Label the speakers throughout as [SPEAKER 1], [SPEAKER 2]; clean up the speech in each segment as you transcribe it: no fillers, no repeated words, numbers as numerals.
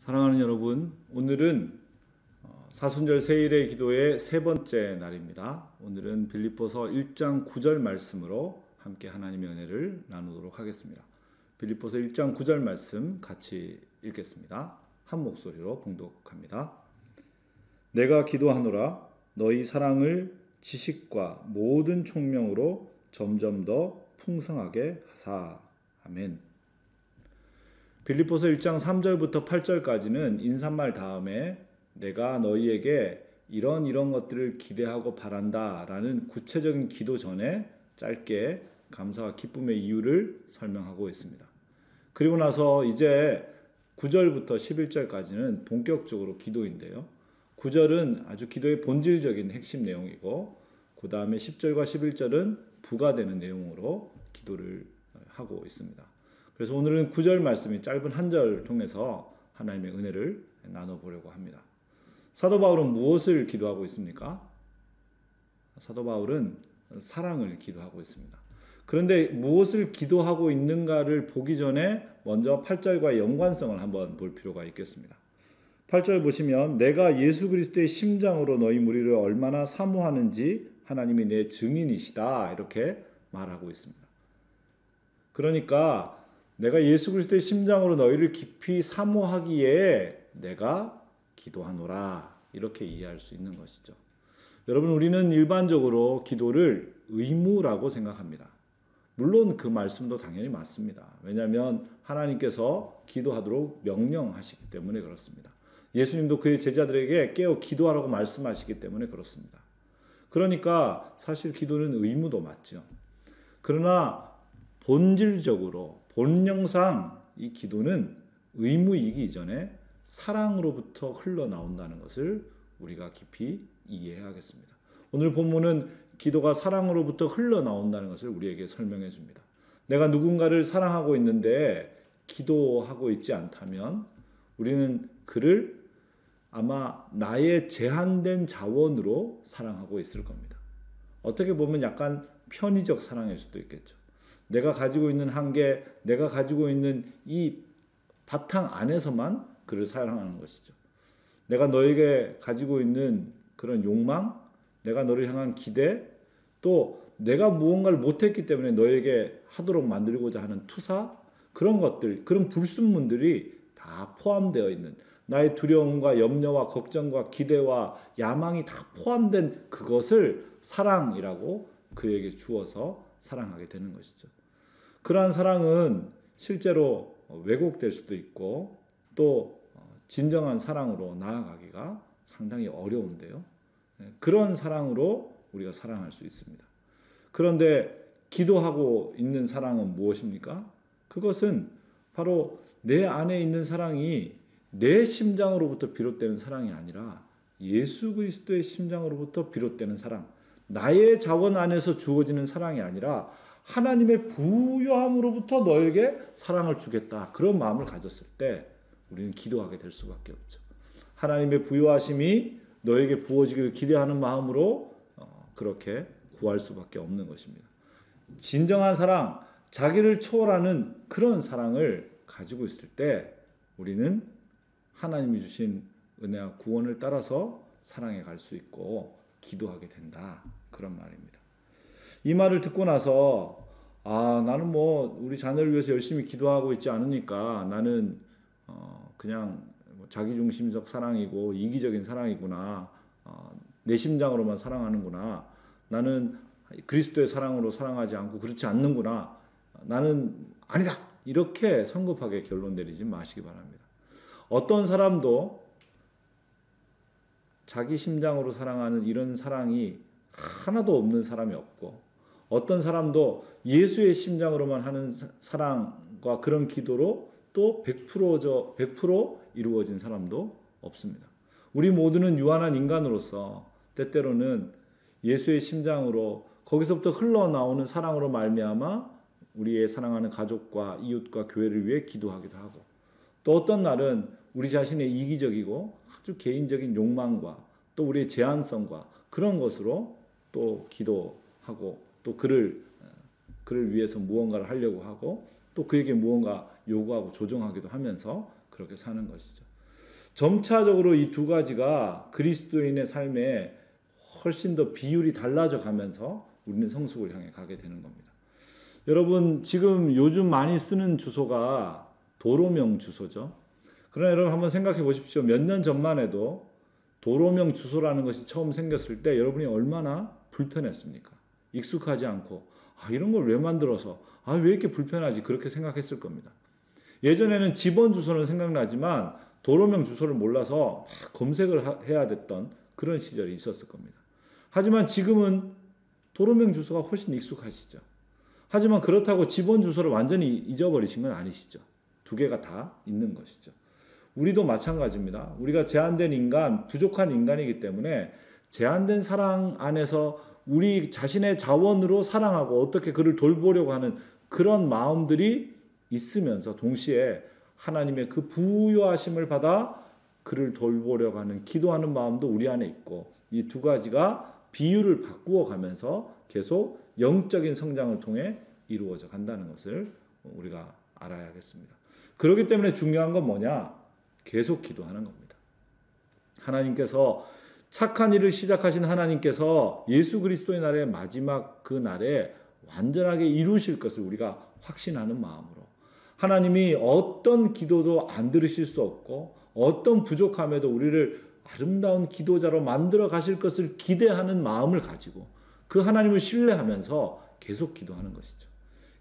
[SPEAKER 1] 사랑하는 여러분, 오늘은 사순절 세일의 기도의 세 번째 날입니다. 오늘은 빌립보서 1장 9절 말씀으로 함께 하나님의 은혜를 나누도록 하겠습니다. 빌립보서 1장 9절 말씀 같이 읽겠습니다. 한 목소리로 봉독합니다. 내가 기도하노라 너희 사랑을 지식과 모든 총명으로 점점 더 풍성하게 하사. 아멘. 빌립보서 1장 3절부터 8절까지는 인사말 다음에 내가 너희에게 이런 것들을 기대하고 바란다 라는 구체적인 기도 전에 짧게 감사와 기쁨의 이유를 설명하고 있습니다. 그리고 나서 이제 9절부터 11절까지는 본격적으로 기도인데요. 9절은 아주 기도의 본질적인 핵심 내용이고 그 다음에 10절과 11절은 부가되는 내용으로 기도를 하고 있습니다. 그래서 오늘은 9절 말씀이 짧은 한 절을 통해서 하나님의 은혜를 나눠보려고 합니다. 사도 바울은 무엇을 기도하고 있습니까? 사도 바울은 사랑을 기도하고 있습니다. 그런데 무엇을 기도하고 있는가를 보기 전에 먼저 8절과의 연관성을 한번 볼 필요가 있겠습니다. 8절 보시면 내가 예수 그리스도의 심장으로 너희 무리를 얼마나 사모하는지 하나님이 내 증인이시다 이렇게 말하고 있습니다. 그러니까 내가 예수 그리스도의 심장으로 너희를 깊이 사모하기에 내가 기도하노라 이렇게 이해할 수 있는 것이죠. 여러분, 우리는 일반적으로 기도를 의무라고 생각합니다. 물론 그 말씀도 당연히 맞습니다. 왜냐하면 하나님께서 기도하도록 명령하시기 때문에 그렇습니다. 예수님도 그의 제자들에게 깨어 기도하라고 말씀하시기 때문에 그렇습니다. 그러니까 사실 기도는 의무도 맞죠. 그러나 본질적으로 본령상 이 기도는 의무이기 이전에 사랑으로부터 흘러나온다는 것을 우리가 깊이 이해해야겠습니다. 오늘 본문은 기도가 사랑으로부터 흘러나온다는 것을 우리에게 설명해 줍니다. 내가 누군가를 사랑하고 있는데 기도하고 있지 않다면 우리는 그를 아마 나의 제한된 자원으로 사랑하고 있을 겁니다. 어떻게 보면 약간 편의적 사랑일 수도 있겠죠. 내가 가지고 있는 한계, 내가 가지고 있는 이 바탕 안에서만 그를 사랑하는 것이죠. 내가 너에게 가지고 있는 그런 욕망, 내가 너를 향한 기대, 또 내가 무언가를 못했기 때문에 너에게 하도록 만들고자 하는 투사, 그런 것들, 그런 불순물들이 다 포함되어 있는 나의 두려움과 염려와 걱정과 기대와 야망이 다 포함된 그것을 사랑이라고 그에게 주어서 사랑하게 되는 것이죠. 그러한 사랑은 실제로 왜곡될 수도 있고 또 진정한 사랑으로 나아가기가 상당히 어려운데요. 그런 사랑으로 우리가 사랑할 수 있습니다. 그런데 기도하고 있는 사랑은 무엇입니까? 그것은 바로 내 안에 있는 사랑이 내 심장으로부터 비롯되는 사랑이 아니라 예수 그리스도의 심장으로부터 비롯되는 사랑, 나의 자원 안에서 주어지는 사랑이 아니라 하나님의 부요함으로부터 너에게 사랑을 주겠다. 그런 마음을 가졌을 때 우리는 기도하게 될 수밖에 없죠. 하나님의 부요하심이 너에게 부어지기를 기대하는 마음으로 그렇게 구할 수밖에 없는 것입니다. 진정한 사랑, 자기를 초월하는 그런 사랑을 가지고 있을 때 우리는 하나님이 주신 은혜와 구원을 따라서 사랑해 갈 수 있고 기도하게 된다. 그런 말입니다. 이 말을 듣고 나서 나는 우리 자녀를 위해서 열심히 기도하고 있지 않으니까 나는 그냥 자기중심적 사랑이고 이기적인 사랑이구나. 내 심장으로만 사랑하는구나. 나는 그리스도의 사랑으로 사랑하지 않고 그렇지 않는구나. 나는 아니다. 이렇게 성급하게 결론 내리지 마시기 바랍니다. 어떤 사람도 자기 심장으로 사랑하는 이런 사랑이 하나도 없는 사람이 없고 어떤 사람도 예수의 심장으로만 하는 사랑과 그런 기도로 또 100% 이루어진 사람도 없습니다. 우리 모두는 유한한 인간으로서 때때로는 예수의 심장으로 거기서부터 흘러나오는 사랑으로 말미암아 우리의 사랑하는 가족과 이웃과 교회를 위해 기도하기도 하고 또 어떤 날은 우리 자신의 이기적이고 아주 개인적인 욕망과 또 우리의 제한성과 그런 것으로 또 기도하고 또 그를 위해서 무언가를 하려고 하고 또 그에게 무언가 요구하고 조종하기도 하면서 그렇게 사는 것이죠. 점차적으로 이 두 가지가 그리스도인의 삶에 훨씬 더 비율이 달라져 가면서 우리는 성숙을 향해 가게 되는 겁니다. 여러분, 지금 요즘 많이 쓰는 주소가 도로명 주소죠. 그러나 여러분 한번 생각해 보십시오. 몇 년 전만 해도 도로명 주소라는 것이 처음 생겼을 때 여러분이 얼마나 불편했습니까? 익숙하지 않고 이런 걸 왜 만들어서 왜 이렇게 불편하지? 그렇게 생각했을 겁니다. 예전에는 집원 주소는 생각나지만 도로명 주소를 몰라서 막 검색을 해야 됐던 그런 시절이 있었을 겁니다. 하지만 지금은 도로명 주소가 훨씬 익숙하시죠. 하지만 그렇다고 집원 주소를 완전히 잊어버리신 건 아니시죠. 두 개가 다 있는 것이죠. 우리도 마찬가지입니다. 우리가 제한된 인간, 부족한 인간이기 때문에 제한된 사랑 안에서 우리 자신의 자원으로 사랑하고 어떻게 그를 돌보려고 하는 그런 마음들이 있으면서 동시에 하나님의 그 부요하심을 받아 그를 돌보려고 하는 기도하는 마음도 우리 안에 있고, 이 두 가지가 비율을 바꾸어 가면서 계속 영적인 성장을 통해 이루어져 간다는 것을 우리가 알아야겠습니다. 그렇기 때문에 중요한 건 뭐냐? 계속 기도하는 겁니다. 하나님께서 착한 일을 시작하신 하나님께서 예수 그리스도의 날의 마지막 그 날에 완전하게 이루실 것을 우리가 확신하는 마음으로, 하나님이 어떤 기도도 안 들으실 수 없고 어떤 부족함에도 우리를 아름다운 기도자로 만들어 가실 것을 기대하는 마음을 가지고 그 하나님을 신뢰하면서 계속 기도하는 것이죠.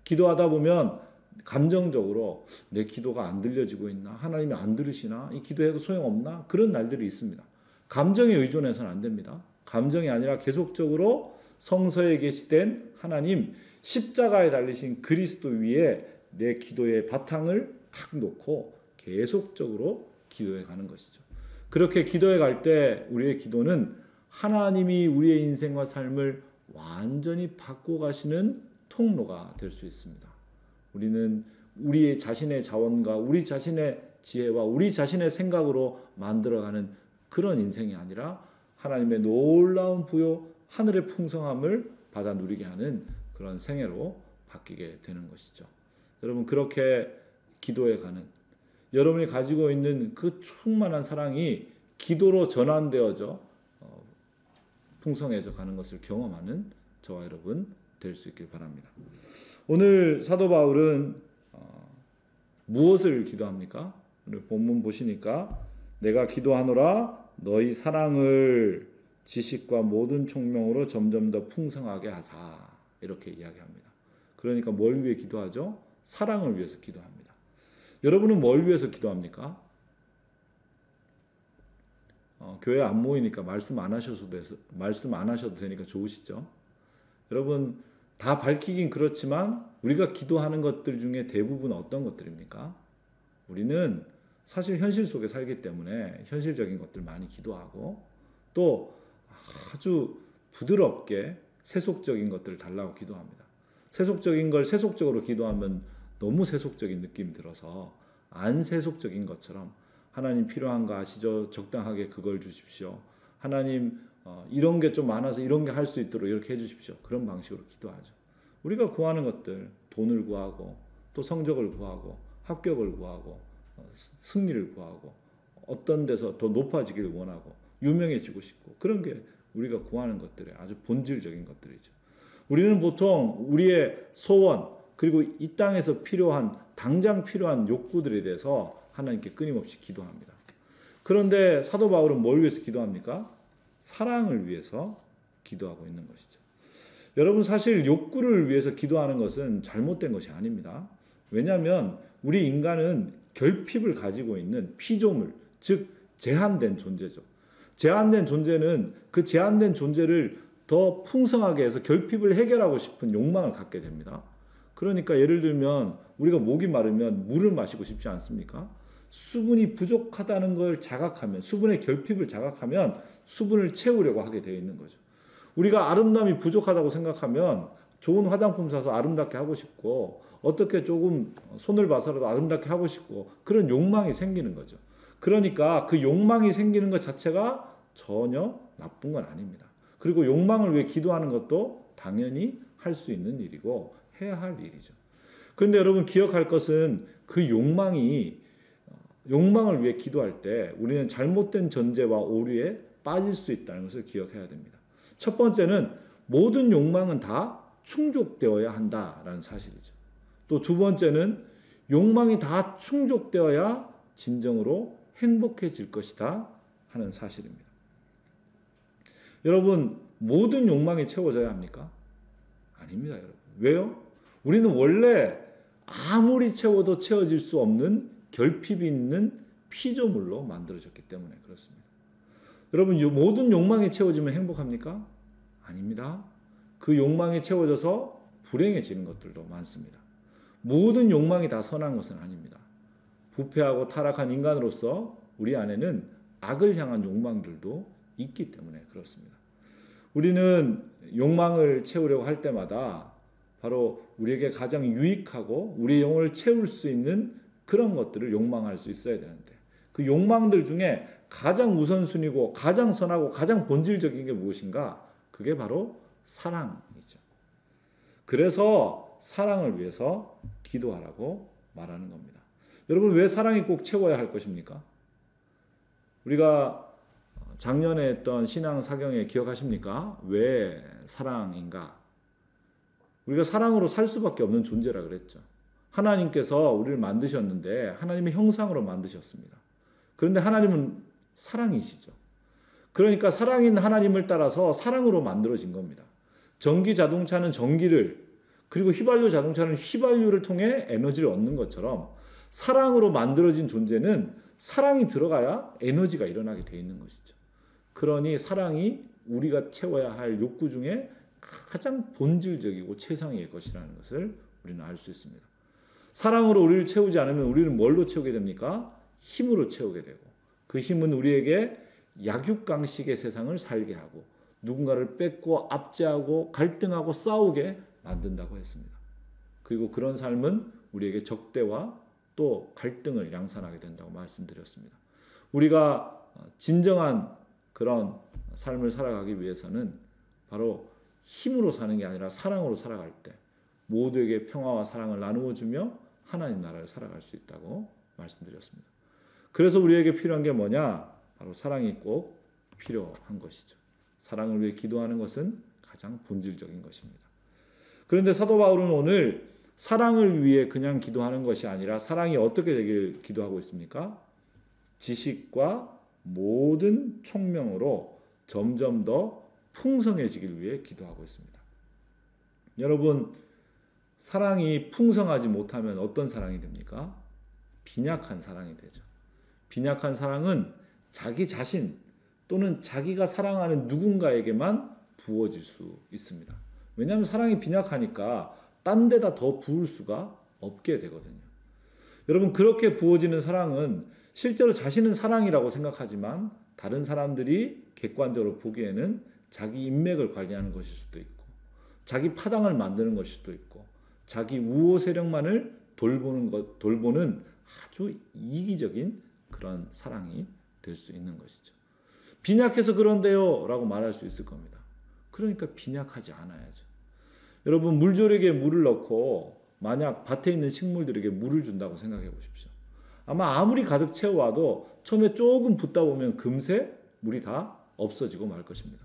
[SPEAKER 1] 기도하다 보면 감정적으로 내 기도가 안 들려지고 있나? 하나님이 안 들으시나? 이 기도해도 소용없나? 그런 날들이 있습니다. 감정에 의존해서는 안 됩니다. 감정이 아니라 계속적으로 성서에 계시된 하나님, 십자가에 달리신 그리스도 위에 내 기도의 바탕을 탁 놓고 계속적으로 기도해 가는 것이죠. 그렇게 기도해 갈 때 우리의 기도는 하나님이 우리의 인생과 삶을 완전히 바꿔 가시는 통로가 될 수 있습니다. 우리는 우리 자신의 자원과 우리 자신의 지혜와 우리 자신의 생각으로 만들어가는 그런 인생이 아니라 하나님의 놀라운 부요, 하늘의 풍성함을 받아 누리게 하는 그런 생애로 바뀌게 되는 것이죠. 여러분, 그렇게 기도해 가는, 여러분이 가지고 있는 그 충만한 사랑이 기도로 전환되어져 풍성해져 가는 것을 경험하는 저와 여러분 될 수 있길 바랍니다. 오늘 사도 바울은 무엇을 기도합니까? 오늘 본문 보시니까 내가 기도하노라 너희 사랑을 지식과 모든 총명으로 점점 더 풍성하게 하사, 이렇게 이야기합니다. 그러니까 뭘 위해 기도하죠? 사랑을 위해서 기도합니다. 여러분은 뭘 위해서 기도합니까? 교회 안 모이니까 말씀 안 하셔도 되니까 좋으시죠? 여러분, 다 밝히긴 그렇지만 우리가 기도하는 것들 중에 대부분 어떤 것들입니까? 우리는 사실 현실 속에 살기 때문에 현실적인 것들 많이 기도하고, 또 아주 부드럽게 세속적인 것들을 달라고 기도합니다. 세속적인 걸 세속적으로 기도하면 너무 세속적인 느낌이 들어서 안 세속적인 것처럼, 하나님 필요한 거 아시죠? 적당하게 그걸 주십시오. 하나님 이런 게 좀 많아서 이런 게 할 수 있도록 이렇게 해주십시오. 그런 방식으로 기도하죠. 우리가 구하는 것들, 돈을 구하고 또 성적을 구하고 합격을 구하고 승리를 구하고 어떤 데서 더 높아지기를 원하고 유명해지고 싶고, 그런 게 우리가 구하는 것들의 아주 본질적인 것들이죠. 우리는 보통 우리의 소원, 그리고 이 땅에서 필요한, 당장 필요한 욕구들에 대해서 하나님께 끊임없이 기도합니다. 그런데 사도 바울은 뭘 위해서 기도합니까? 사랑을 위해서 기도하고 있는 것이죠. 여러분, 사실 욕구를 위해서 기도하는 것은 잘못된 것이 아닙니다. 왜냐하면 우리 인간은 결핍을 가지고 있는 피조물, 즉 제한된 존재죠. 제한된 존재는 그 제한된 존재를 더 풍성하게 해서 결핍을 해결하고 싶은 욕망을 갖게 됩니다. 그러니까 예를 들면 우리가 목이 마르면 물을 마시고 싶지 않습니까? 수분이 부족하다는 걸 자각하면, 수분의 결핍을 자각하면 수분을 채우려고 하게 되어 있는 거죠. 우리가 아름다움이 부족하다고 생각하면 좋은 화장품 사서 아름답게 하고 싶고, 어떻게 조금 손을 봐서라도 아름답게 하고 싶고, 그런 욕망이 생기는 거죠. 그러니까 그 욕망이 생기는 것 자체가 전혀 나쁜 건 아닙니다. 그리고 욕망을 위해 기도하는 것도 당연히 할 수 있는 일이고 해야 할 일이죠. 그런데 여러분, 기억할 것은 그 욕망이 욕망을 위해 기도할 때 우리는 잘못된 전제와 오류에 빠질 수 있다는 것을 기억해야 됩니다. 첫 번째는 모든 욕망은 다 충족되어야 한다라는 사실이죠. 또 두 번째는 욕망이 다 충족되어야 진정으로 행복해질 것이다 하는 사실입니다. 여러분, 모든 욕망이 채워져야 합니까? 아닙니다, 여러분. 왜요? 우리는 원래 아무리 채워도 채워질 수 없는 결핍이 있는 피조물로 만들어졌기 때문에 그렇습니다. 여러분, 모든 욕망이 채워지면 행복합니까? 아닙니다. 그 욕망이 채워져서 불행해지는 것들도 많습니다. 모든 욕망이 다 선한 것은 아닙니다. 부패하고 타락한 인간으로서 우리 안에는 악을 향한 욕망들도 있기 때문에 그렇습니다. 우리는 욕망을 채우려고 할 때마다 바로 우리에게 가장 유익하고 우리의 영혼을 채울 수 있는 그런 것들을 욕망할 수 있어야 되는데 그 욕망들 중에 가장 우선순위고 가장 선하고 가장 본질적인 게 무엇인가? 그게 바로 사랑이죠. 그래서 사랑을 위해서 기도하라고 말하는 겁니다. 여러분, 왜 사랑이 꼭 채워야 할 것입니까? 우리가 작년에 했던 신앙 사경에 기억하십니까? 왜 사랑인가? 우리가 사랑으로 살 수밖에 없는 존재라 그랬죠. 하나님께서 우리를 만드셨는데 하나님의 형상으로 만드셨습니다. 그런데 하나님은 사랑이시죠. 그러니까 사랑인 하나님을 따라서 사랑으로 만들어진 겁니다. 전기 자동차는 전기를, 그리고 휘발유 자동차는 휘발유를 통해 에너지를 얻는 것처럼 사랑으로 만들어진 존재는 사랑이 들어가야 에너지가 일어나게 돼 있는 것이죠. 그러니 사랑이 우리가 채워야 할 욕구 중에 가장 본질적이고 최상의 것이라는 것을 우리는 알 수 있습니다. 사랑으로 우리를 채우지 않으면 우리는 뭘로 채우게 됩니까? 힘으로 채우게 되고, 그 힘은 우리에게 약육강식의 세상을 살게 하고 누군가를 뺏고 압제하고 갈등하고 싸우게 만든다고 했습니다. 그리고 그런 삶은 우리에게 적대와 또 갈등을 양산하게 된다고 말씀드렸습니다. 우리가 진정한 그런 삶을 살아가기 위해서는 바로 힘으로 사는 게 아니라 사랑으로 살아갈 때 모두에게 평화와 사랑을 나누어 주며 하나님 나라를 살아갈 수 있다고 말씀드렸습니다. 그래서 우리에게 필요한 게 뭐냐? 바로 사랑이 꼭 필요한 것이죠. 사랑을 위해 기도하는 것은 가장 본질적인 것입니다. 그런데 사도 바울은 오늘 사랑을 위해 그냥 기도하는 것이 아니라 사랑이 어떻게 되길 기도하고 있습니까? 지식과 모든 총명으로 점점 더 풍성해지길 위해 기도하고 있습니다. 여러분, 사랑이 풍성하지 못하면 어떤 사랑이 됩니까? 빈약한 사랑이 되죠. 빈약한 사랑은 자기 자신 또는 자기가 사랑하는 누군가에게만 부어질 수 있습니다. 왜냐하면 사랑이 빈약하니까 딴 데다 더 부을 수가 없게 되거든요. 여러분, 그렇게 부어지는 사랑은 실제로 자신은 사랑이라고 생각하지만 다른 사람들이 객관적으로 보기에는 자기 인맥을 관리하는 것일 수도 있고 자기 파당을 만드는 것일 수도 있고 자기 우호 세력만을 돌보는 아주 이기적인 그런 사랑이 될 수 있는 것이죠. 빈약해서 그런데요 라고 말할 수 있을 겁니다. 그러니까 빈약하지 않아야죠. 여러분, 물조리개에 물을 넣고 만약 밭에 있는 식물들에게 물을 준다고 생각해 보십시오. 아마 아무리 가득 채워와도 처음에 조금 붓다 보면 금세 물이 다 없어지고 말 것입니다.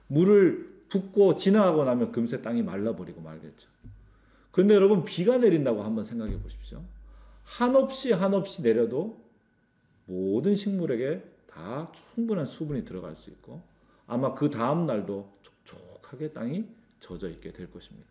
[SPEAKER 1] 물을 붓고 지나가고 나면 금세 땅이 말라버리고 말겠죠. 그런데 여러분, 비가 내린다고 한번 생각해 보십시오. 한없이 내려도 모든 식물에게 다 충분한 수분이 들어갈 수 있고 아마 그 다음 날도 촉촉하게 땅이 젖어 있게 될 것입니다.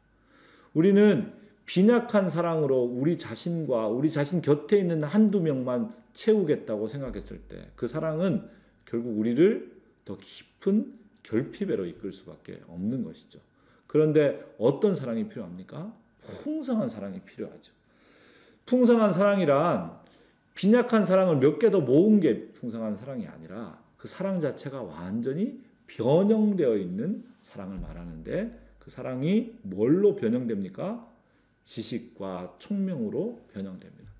[SPEAKER 1] 우리는 빈약한 사랑으로 우리 자신과 우리 자신 곁에 있는 한두 명만 채우겠다고 생각했을 때 그 사랑은 결국 우리를 더 깊은 결핍으로 이끌 수밖에 없는 것이죠. 그런데 어떤 사랑이 필요합니까? 풍성한 사랑이 필요하죠. 풍성한 사랑이란 빈약한 사랑을 몇 개 더 모은 게 풍성한 사랑이 아니라 그 사랑 자체가 완전히 변형되어 있는 사랑을 말하는데 그 사랑이 뭘로 변형됩니까? 지식과 총명으로 변형됩니다.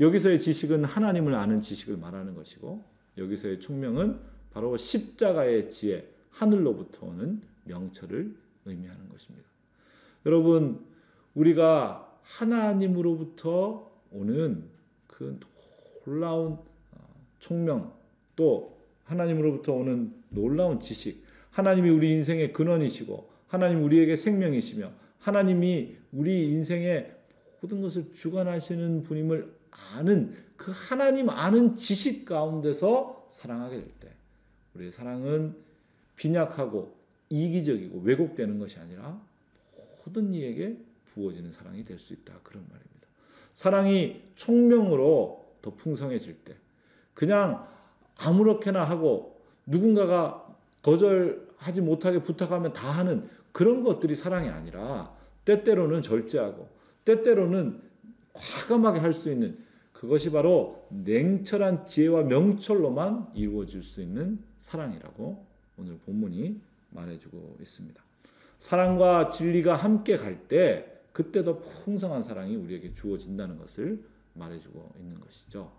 [SPEAKER 1] 여기서의 지식은 하나님을 아는 지식을 말하는 것이고 여기서의 총명은 바로 십자가의 지혜, 하늘로부터 오는 명철을 의미하는 것입니다. 여러분, 우리가 하나님으로부터 오는 그 놀라운 총명, 또 하나님으로부터 오는 놀라운 지식, 하나님이 우리 인생의 근원이시고 하나님 우리에게 생명이시며 하나님이 우리 인생의 모든 것을 주관하시는 분임을 아는 그 하나님 아는 지식 가운데서 사랑하게 될 때 우리의 사랑은 빈약하고 이기적이고 왜곡되는 것이 아니라 모든 이에게 부어지는 사랑이 될 수 있다. 그런 말입니다. 사랑이 총명으로 더 풍성해질 때 그냥 아무렇게나 하고 누군가가 거절하지 못하게 부탁하면 다 하는 그런 것들이 사랑이 아니라 때때로는 절제하고 때때로는 과감하게 할 수 있는 그것이 바로 냉철한 지혜와 명철로만 이루어질 수 있는 사랑이라고 오늘 본문이 말해주고 있습니다. 사랑과 진리가 함께 갈 때 그때 더 풍성한 사랑이 우리에게 주어진다는 것을 말해주고 있는 것이죠.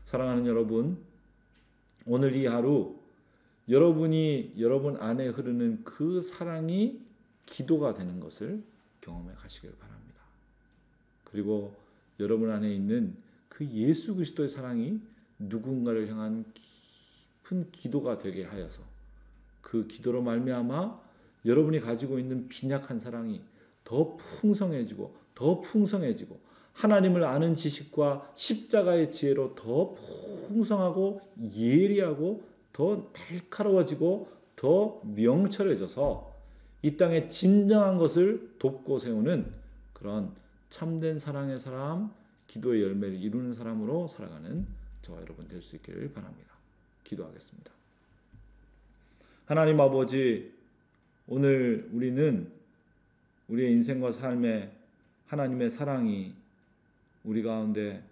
[SPEAKER 1] 사랑하는 여러분, 오늘 이 하루 여러분이 여러분 안에 흐르는 그 사랑이 기도가 되는 것을 경험해 가시길 바랍니다. 그리고 여러분 안에 있는 그 예수 그리스도의 사랑이 누군가를 향한 깊은 기도가 되게 하여서 그 기도로 말미암아 여러분이 가지고 있는 빈약한 사랑이 더 풍성해지고 더 풍성해지고 하나님을 아는 지식과 십자가의 지혜로 더 풍성하고 예리하고 더 날카로워지고 더 명철해져서 이 땅에 진정한 것을 돕고 세우는 그런 참된 사랑의 사람, 기도의 열매를 이루는 사람으로 살아가는 저와 여러분 될 수 있기를 바랍니다. 기도하겠습니다. 하나님 아버지, 오늘 우리는 우리의 인생과 삶에 하나님의 사랑이 우리 가운데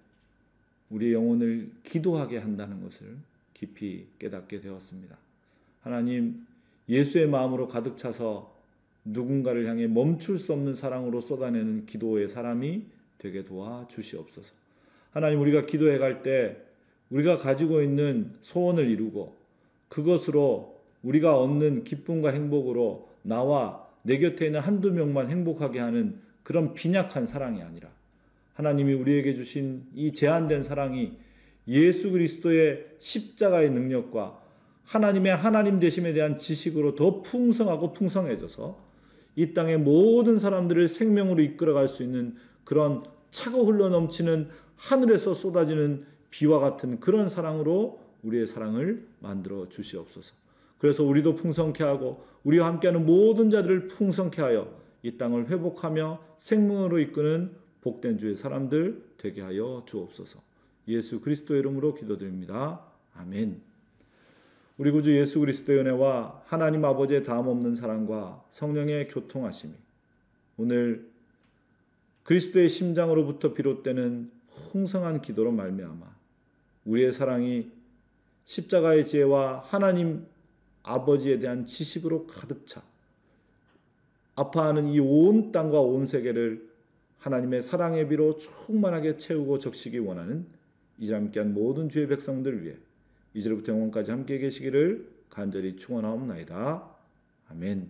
[SPEAKER 1] 우리의 영혼을 기도하게 한다는 것을 깊이 깨닫게 되었습니다. 하나님, 예수의 마음으로 가득 차서 누군가를 향해 멈출 수 없는 사랑으로 쏟아내는 기도의 사람이 되게 도와주시옵소서. 하나님, 우리가 기도해 갈 때 우리가 가지고 있는 소원을 이루고 그것으로 우리가 얻는 기쁨과 행복으로 나와 내 곁에 있는 한두 명만 행복하게 하는 그런 빈약한 사랑이 아니라 하나님이 우리에게 주신 이 제한된 사랑이 예수 그리스도의 십자가의 능력과 하나님의 하나님 되심에 대한 지식으로 더 풍성하고 풍성해져서 이 땅의 모든 사람들을 생명으로 이끌어갈 수 있는 그런 차고 흘러넘치는 하늘에서 쏟아지는 비와 같은 그런 사랑으로 우리의 사랑을 만들어 주시옵소서. 그래서 우리도 풍성케 하고 우리와 함께하는 모든 자들을 풍성케 하여 이 땅을 회복하며 생명으로 이끄는 복된 주의 사람들 되게 하여 주옵소서. 예수 그리스도의 이름으로 기도드립니다. 아멘. 우리 구주 예수 그리스도의 은혜와 하나님 아버지의 다함없는 사랑과 성령의 교통하심이 오늘 그리스도의 심장으로부터 비롯되는 풍성한 기도로 말미암아 우리의 사랑이 십자가의 지혜와 하나님 아버지에 대한 지식으로 가득 차 아파하는 이 온 땅과 온 세계를 하나님의 사랑의 비로 충만하게 채우고 적시기 원하는 이제 함께한 모든 주의 백성들 위해 이제부터 영원까지 함께 계시기를 간절히 축원하옵나이다. 아멘.